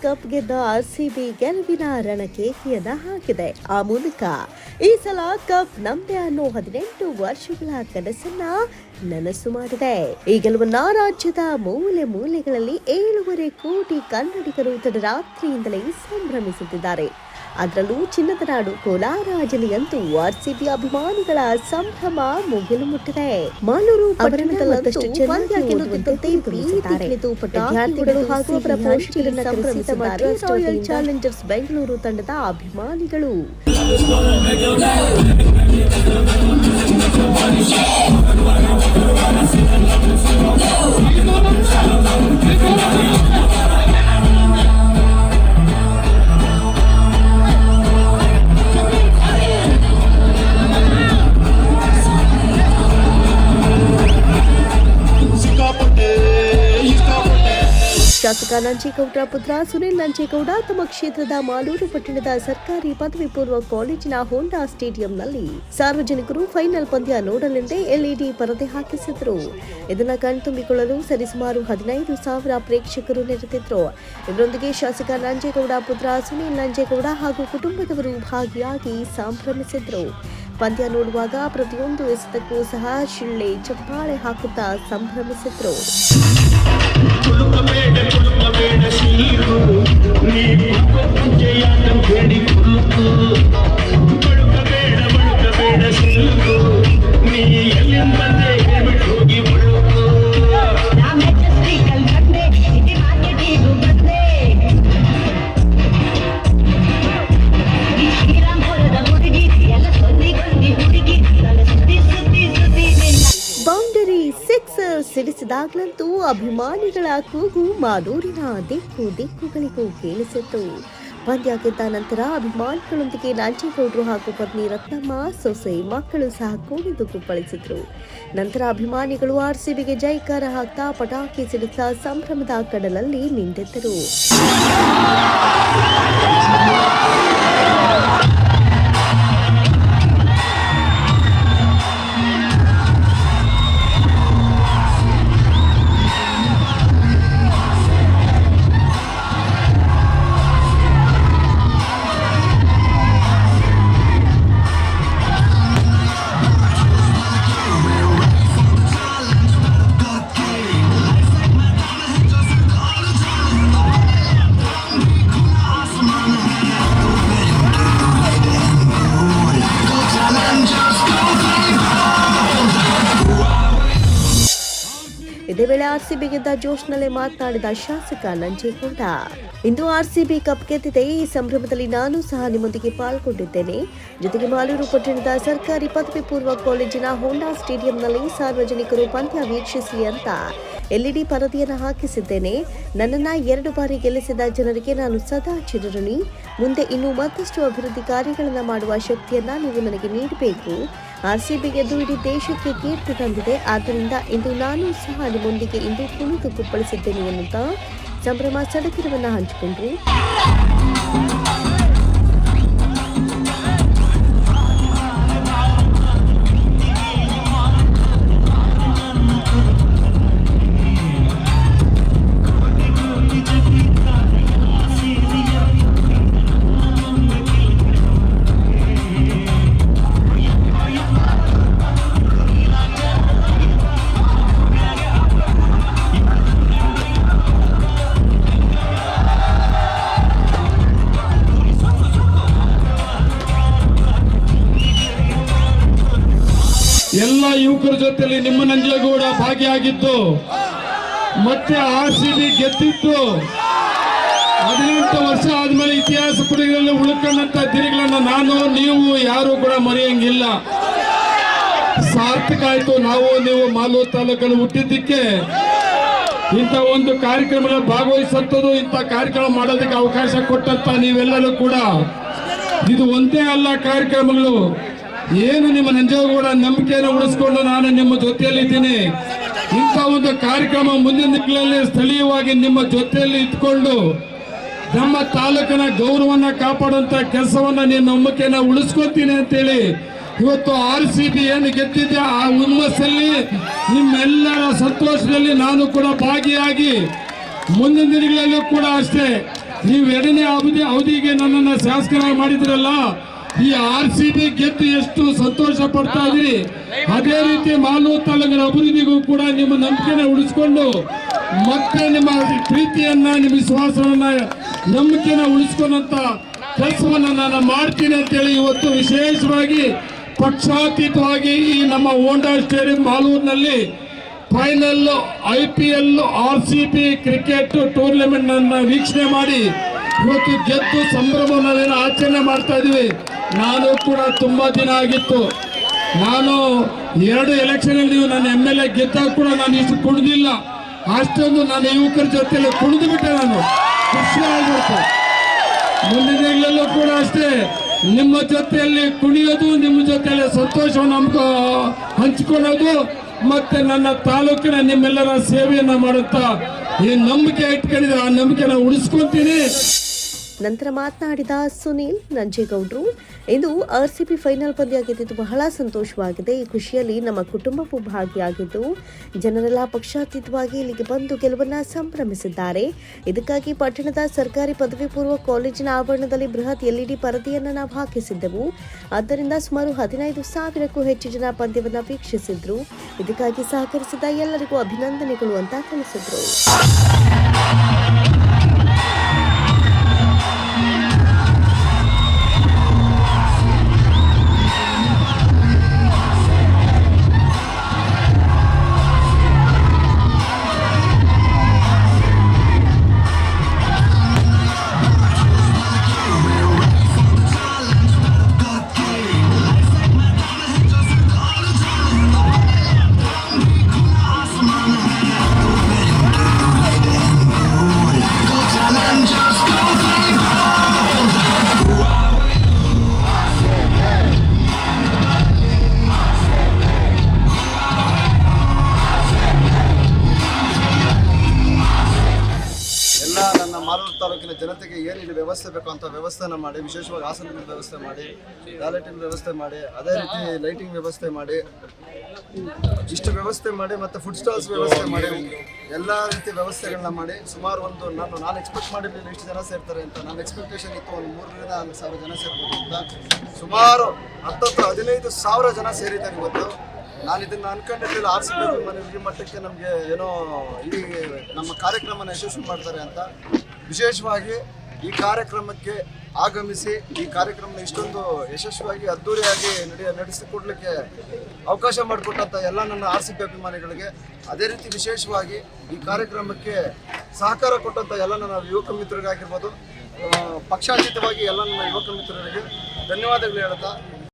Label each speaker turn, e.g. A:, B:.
A: Cup ಗೆದ್ದ RCB ಗೆಲುವಿನ ರಣಕ್ಕೆ ಕಿಯದ ಹಾಕಿದೆ. ಆ ಮೂಲಕ ಈ ಸಲ ಕಪ್ ನಮ್ದೆ ಅನ್ನೋ 18 ವರ್ಷಗಳ ಕನಸನ್ನ ನನಸು ಮಾಡಿದೆ. ಈ ಗೆಲುವನ್ನ ರಾಜ್ಯದ ಮೂಲೆ ಮೂಲೆಗಳಲ್ಲಿ 7.5 ಕೋಟಿ ಕನ್ನಡಿಗರು ತಡರಾತ್ರಿಯಿಂದಲೇ ಸಂಭ್ರಮಿಸುತ್ತಿದ್ದಾರೆ. ಅದರಲ್ಲೂ ಚಿನ್ನದ ನಾಡು ಕೋಲಾರ ಜಿಲ್ಲೆಯಂತೂ ಆರ್ಸಿಬಿ ಅಭಿಮಾನಿಗಳ ಸಂಭ್ರಮ ಮುಗಿಲು ಮುಟ್ಟಿದೆ. ಮಾಲೂರು ಪಟ್ಟಣದಲ್ಲಂತೂ ವಿದ್ಯಾರ್ಥಿಗಳು ಹಾಗೂ ಅವರ ಪೋಷಕರನ್ನ ಕರೆಸಿದ್ದಾರೆ ರಾಯಲ್ ಚಾಲೆಂಜರ್ಸ್ ಬೆಂಗಳೂರು ತಂಡದ ಅಭಿಮಾನಿಗಳು. ಶಾಸಕ ನಂಜೇಗೌಡರ ಪುತ್ರ ಸುನಿಲ್ ನಂಜೇಗೌಡ ತಮ್ಮ ಕ್ಷೇತ್ರದ ಮಾಲೂರು ಪಟ್ಟಣದ ಸರ್ಕಾರಿ ಪದವಿ ಪೂರ್ವ ಕಾಲೇಜಿನ ಹೋಂಡಾ ಸ್ಟೇಡಿಯಂನಲ್ಲಿ ಸಾರ್ವಜನಿಕರು ಫೈನಲ್ ಪಂದ್ಯ ನೋಡಲೆಂದೇ ಎಲ್ಇಡಿ ಪರದೆ ಹಾಕಿಸಿದ್ರು. ಇದನ್ನು ಕಣ್ತುಂಬಿಕೊಳ್ಳಲು ಸರಿಸುಮಾರು 15,000 ಪ್ರೇಕ್ಷಕರು ನೆರೆದಿದ್ರು. ಇದರೊಂದಿಗೆ ಶಾಸಕ ನಂಜೇಗೌಡ ಪುತ್ರ ಸುನಿಲ್ ನಂಜೇಗೌಡ ಹಾಗೂ ಕುಟುಂಬದವರು ಭಾಗಿಯಾಗಿ ಸಂಭ್ರಮಿಸಿದ್ರು. ಪಂದ್ಯ ನೋಡುವಾಗ ಪ್ರತಿಯೊಂದು ಎಸೆತಕ್ಕೂ ಸಹ ಶಿಳ್ಳೆ ಚಪ್ಪಾಳೆ ಹಾಕುತ್ತಾ ಸಂಭ್ರಮಿಸಿದ್ರು. ಸಿಡಿಸಿದಾಗ್ಲಂತೂ ಅಭಿಮಾನಿಗಳ ಕೂಗು ಮಾಲೂರಿನ ದಿಕ್ಕುಗಳಿಗೂ ಕೇಳಿಸಿತ್ತು. ಪಂದ್ಯ ಗೆದ್ದ ನಂತರ ಅಭಿಮಾನಿಗಳೊಂದಿಗೆ ನಂಜೇಗೌಡರು ಹಾಗೂ ಪತ್ನಿ ರತ್ನಮ್ಮ, ಸೊಸೆ, ಮಕ್ಕಳು ಸಹ ಕುಣಿದು ಕುಪ್ಪಳಿಸಿದ್ರು. ನಂತರ ಅಭಿಮಾನಿಗಳು ಆರ್ಸಿಬಿಗೆ ಜೈಕಾರ ಹಾಕ್ತಾ ಪಟಾಕಿ ಸಿಡಿಸ ಸಂಭ್ರಮದ ಕಡಲಲ್ಲಿ ಮಿಂದೆದ್ದರು. ಇದೇ ವೇಳೆ ಆರ್ಸಿಬಿ ಗೆದ್ದ ಜೋಶ್ನಲ್ಲೇ ಮಾತನಾಡಿದ ಶಾಸಕ ನಂಜೇಗೌಡ, ಇಂದು ಆರ್ಸಿಬಿ ಕಪ್ ಗೆದ್ದಿದೆ. ಈ ಸಂಭ್ರಮದಲ್ಲಿ ನಾನು ಸಹ ನಿಮ್ಮೊಂದಿಗೆ ಪಾಲ್ಗೊಂಡಿದ್ದೇನೆ. ಜೊತೆಗೆ ಮಾಲೂರು ಪಟ್ಟಣದ ಸರ್ಕಾರಿ ಪದವಿ ಪೂರ್ವ ಕಾಲೇಜಿನ ಹೋಂಡಾ ಸ್ಟೇಡಿಯಂನಲ್ಲಿ ಸಾರ್ವಜನಿಕರು ಪಂದ್ಯ ವೀಕ್ಷಿಸಲಿ ಅಂತ ಎಲ್ಇಡಿ ಪರದೆಯನ್ನು ಹಾಕಿಸಿದ್ದೇನೆ. ನನ್ನನ್ನ 2 ಬಾರಿ ಗೆಲ್ಲಿಸಿದ ಜನರಿಗೆ ನಾನು ಸದಾ ಚಿರಋಣಿ. ಮುಂದೆ ಇನ್ನೂ ಮತ್ತಷ್ಟು ಅಭಿವೃದ್ಧಿ ಕಾರ್ಯಗಳನ್ನು ಮಾಡುವ ಶಕ್ತಿಯನ್ನ ನೀವು ನನಗೆ ನೀಡಬೇಕು. ಆರ್ಸಿಬಿ ಗೆದ್ದು ಇಡೀ ದೇಶಕ್ಕೆ ಕೀರ್ತಿ ತಂದಿದೆ. ಆದ್ದರಿಂದ ಇಂದು ನಾನು ಸಹ ನಿಮ್ಮೊಂದಿಗೆ ಇಂದು ಕುಣಿದು ಕುಪ್ಪಳಿಸಿದ್ದೇನೆ ಎನ್ನುತ್ತಾ ಸಂಭ್ರಮ ಸಡಗರವನ್ನು ಹಂಚಿಕೊಂಡ್ರು.
B: ಎಲ್ಲ ಯುವಕರ ಜೊತೆಲಿ ನಿಮ್ಮ ನಂಜೇಗೌಡ ಭಾಗಿಯಾಗಿದ್ದು ಮತ್ತೆ ಆರ್ಸಿಬಿ ಗೆದ್ದಿದ್ದು 18 ವರ್ಷ ಆದ್ಮೇಲೆ ಇತಿಹಾಸ ಪುಟಗಳಲ್ಲಿ ಉಳ್ಕೊಂಡಂತ ದಿನಗಳನ್ನ ನಾನು ನೀವು ಯಾರು ಕೂಡ ಮರೆಯಂಗಿಲ್ಲ. ಸಾರ್ಥಕ ಆಯ್ತು. ನಾವು ನೀವು ಮಾಲೂರು ತಾಲೂಕಲ್ಲಿ ಹುಟ್ಟಿದ್ದಕ್ಕೆ ಇಂಥ ಒಂದು ಕಾರ್ಯಕ್ರಮದಲ್ಲಿ ಭಾಗವಹಿಸಂಥದ್ದು, ಇಂಥ ಕಾರ್ಯಕ್ರಮ ಮಾಡೋದಕ್ಕೆ ಅವಕಾಶ ಕೊಟ್ಟಂತ ನೀವೆಲ್ಲರೂ ಕೂಡ ಇದು ಒಂದೇ ಅಲ್ಲ ಕಾರ್ಯಕ್ರಮಗಳು. ಏನು ನಿಮ್ಮ ನಂಜೇಗೌಡ ನಂಬಿಕೆಯನ್ನು ಉಳಿಸ್ಕೊಂಡು ನಾನು ನಿಮ್ಮ ಜೊತೆಯಲ್ಲಿದ್ದೀನಿ. ಇಂಥ ಒಂದು ಕಾರ್ಯಕ್ರಮ ಮುಂದಿನ ದಿನಗಳಲ್ಲಿ ಸ್ಥಳೀಯವಾಗಿ ನಿಮ್ಮ ಜೊತೆಯಲ್ಲಿ ಇಟ್ಕೊಂಡು ನಮ್ಮ ತಾಲೂಕಿನ ಗೌರವನ್ನ ಕಾಪಾಡುವಂತ ಕೆಲಸವನ್ನ ನಿನ್ನ ನಂಬಿಕೆಯನ್ನು ಉಳಿಸ್ಕೊತೀನಿ ಅಂತೇಳಿ ಇವತ್ತು ಆರ್ಸಿಬಿ ಏನು ಗೆದ್ದಿದೆ ಆ ಹುಮ್ಮಸ್ಸಲ್ಲಿ ನಿಮ್ಮೆಲ್ಲರ ಸಂತೋಷದಲ್ಲಿ ನಾನು ಕೂಡ ಭಾಗಿಯಾಗಿ ಮುಂದಿನ ದಿನಗಳಲ್ಲೂ ಕೂಡ ಅಷ್ಟೇ ನೀವು ಎರಡನೇ ಅವಧಿಗೆ ನನ್ನನ್ನು ಶಾಸಕರಾಗಿ ಮಾಡಿದ್ರಲ್ಲ, ಈ RCB ಗೆದ್ದು ಎಷ್ಟು ಸಂತೋಷ ಪಡ್ತಾ ಇದ್ರಿ, ಅದೇ ರೀತಿ ಮಾಲೂರು ತಾಲೂಕಿನ ಅಭಿವೃದ್ಧಿಗೂ ಕೂಡ ನಿಮ್ಮ ನಂಬಿಕೆನ ಉಳಿಸ್ಕೊಂಡು ಮತ್ತೆ ನಿಮ್ಮ ಪ್ರೀತಿಯನ್ನ, ನಿಮ್ಮ ವಿಶ್ವಾಸವನ್ನ, ನಂಬಿಕೆನ ಉಳಿಸ್ಕೊಂಡಂತ ಕೆಲಸವನ್ನ ನಾನು ಮಾಡ್ತೀನಿ ಅಂತೇಳಿ ಇವತ್ತು ವಿಶೇಷವಾಗಿ ಪಕ್ಷಾತೀತವಾಗಿ ಈ ನಮ್ಮ ಹೋಂಡಾ ಸ್ಟೇಡಿಯಂ ಮಾಲೂರಿನಲ್ಲಿ final IPL RCB cricket tournament ಅನ್ನ ವೀಕ್ಷಣೆ ಮಾಡಿ ಇವತ್ತು ಗೆದ್ದು ಸಂಭ್ರಮವನ್ನು ಆಚರಣೆ ಮಾಡ್ತಾ ಇದೀವಿ. ನಾನು ಕೂಡ ತುಂಬಾ ದಿನ ಆಗಿತ್ತು, ನಾನು 2 ಎಲೆಕ್ಷನ್ ಅಲ್ಲಿ ನನ್ನ MLA ಗೆದ್ದಾಗ ಕೂಡ ನಾನು ಇಷ್ಟು ಕುಣಿದಿಲ್ಲ. ಅಷ್ಟೊಂದು ನನ್ನ ಯುವಕರ ಜೊತೆಯಲ್ಲಿ ಕುಣಿದು ಬಿಟ್ಟೆ, ನಾನು ಖುಷಿ ಆಗ್ಬಿಡ್ತು. ಮುಂದಿನ ದಿನಗಳಲ್ಲೂ ಕೂಡ ಅಷ್ಟೇ ನಿಮ್ಮ ಜೊತೆಯಲ್ಲಿ ಕುಣಿಯೋದು, ನಿಮ್ಮ ಜೊತೆಯಲ್ಲಿ ಸಂತೋಷವನ್ನು ಹಂಚಿಕೊಳ್ಳೋದು, ಮತ್ತೆ ನನ್ನ ತಾಲೂಕಿನ ನಿಮ್ಮೆಲ್ಲರ ಸೇವೆಯನ್ನ ಮಾಡುತ್ತಾ ಈ ನಂಬಿಕೆ ಇಟ್ಕೊಂಡಿದ್ರೆ ಆ ನಂಬಿಕೆನ ಉಳಿಸ್ಕೊಂತೀನಿ.
A: ನಂತರ ಮಾತನಾಡಿದ ಸುನೀಲ್ ನಂಜೇಗೌಡರು, ಇಂದು RCB ಫೈನಲ್ ಪಂದ್ಯ ಗೆದ್ದಿದ್ದು ಬಹಳ ಸಂತೋಷವಾಗಿದೆ. ಈ ಖುಷಿಯಲ್ಲಿ ನಮ್ಮ ಕುಟುಂಬವೂ ಭಾಗಿಯಾಗಿದ್ದು ಜನರೆಲ್ಲ ಪಕ್ಷಾತೀತವಾಗಿ ಇಲ್ಲಿಗೆ ಬಂದು ಗೆಲುವನ್ನ ಸಂಭ್ರಮಿಸಿದ್ದಾರೆ. ಇದಕ್ಕಾಗಿ ಪಟ್ಟಣದ ಸರ್ಕಾರಿ ಪದವಿ ಪೂರ್ವ ಕಾಲೇಜಿನ ಆವರಣದಲ್ಲಿ ಬೃಹತ್ LED ಪರದೆಯನ್ನು ನಾವು ಹಾಕಿಸಿದ್ದೆವು. ಆದ್ದರಿಂದ ಸುಮಾರು 15,000ಕ್ಕೂ ಹೆಚ್ಚು ಜನ ಪಂದ್ಯವನ್ನು ವೀಕ್ಷಿಸಿದ್ರು. ಇದಕ್ಕಾಗಿ ಸಹಕರಿಸಿದ ಎಲ್ಲರಿಗೂ ಅಭಿನಂದನೆಗಳು ಅಂತ ತಿಳಿಸಿದ್ರು.
C: ನನ್ನ ಮಾಲೂರು ತಾಲೂಕಿನ ಜನತೆಗೆ ಏನಿದೆ ವ್ಯವಸ್ಥೆ ಬೇಕು ಅಂತ ವ್ಯವಸ್ಥೆನ ಮಾಡಿ, ವಿಶೇಷವಾಗಿ ಆಸನದ ವ್ಯವಸ್ಥೆ ಮಾಡಿ, ಟಾಯ್ಲೆಟಿನ ವ್ಯವಸ್ಥೆ ಮಾಡಿ, ಅದೇ ರೀತಿ ಲೈಟಿಂಗ್ ವ್ಯವಸ್ಥೆ ಮಾಡಿ, ಇಷ್ಟು ವ್ಯವಸ್ಥೆ ಮಾಡಿ, ಮತ್ತು ಫುಡ್ ಸ್ಟಾಲ್ಸ್ ವ್ಯವಸ್ಥೆ ಮಾಡಿ, ಎಲ್ಲ ರೀತಿಯ ವ್ಯವಸ್ಥೆಗಳನ್ನ ಮಾಡಿ ಸುಮಾರು ನಾನು ಎಕ್ಸ್ಪೆಕ್ಟ್ ಮಾಡಿರಲಿಲ್ಲ ಇಷ್ಟು ಜನ ಸೇರ್ತಾರೆ ಅಂತ. ನನ್ನ ಎಕ್ಸ್ಪೆಕ್ಟೇಷನ್ ಇತ್ತು 3,000-4,000 ಜನ ಸೇರ್ಬೋದು ಅಂತ. ಸುಮಾರು 10,000-15,000 ಜನ ಸೇರಿದ್ದಾರೆ ಇವತ್ತು. ನಾನು ಇದನ್ನು ಅನ್ಕೊಂಡಿರಲಿಲ್ಲ RCB ಈ ಮಟ್ಟಕ್ಕೆ ನಮಗೆ ಏನೋ ಈ ನಮ್ಮ ಕಾರ್ಯಕ್ರಮನ ಯಶಸ್ವಿ ಮಾಡ್ತಾರೆ ಅಂತ. ವಿಶೇಷವಾಗಿ ಈ ಕಾರ್ಯಕ್ರಮಕ್ಕೆ ಆಗಮಿಸಿ ಈ ಕಾರ್ಯಕ್ರಮನ ಇಷ್ಟೊಂದು ಯಶಸ್ವಿಯಾಗಿ ಅದ್ದೂರಿಯಾಗಿ ನಡೆಸಿಕೊಡ್ಲಿಕ್ಕೆ ಅವಕಾಶ ಮಾಡಿಕೊಟ್ಟಂಥ ಎಲ್ಲ ನನ್ನ RCB ಅಭಿಮಾನಿಗಳಿಗೆ, ಅದೇ ರೀತಿ ವಿಶೇಷವಾಗಿ ಈ ಕಾರ್ಯಕ್ರಮಕ್ಕೆ ಸಹಕಾರ ಕೊಟ್ಟಂಥ ಎಲ್ಲ ನನ್ನ ಯುವಕ ಮಿತ್ರರಿಗಾಗಿರ್ಬೋದು, ಪಕ್ಷಾತೀತವಾಗಿ ಎಲ್ಲ ನನ್ನ ಯುವಕ ಮಿತ್ರರಿಗೆ ಧನ್ಯವಾದಗಳು ಹೇಳ್ತಾ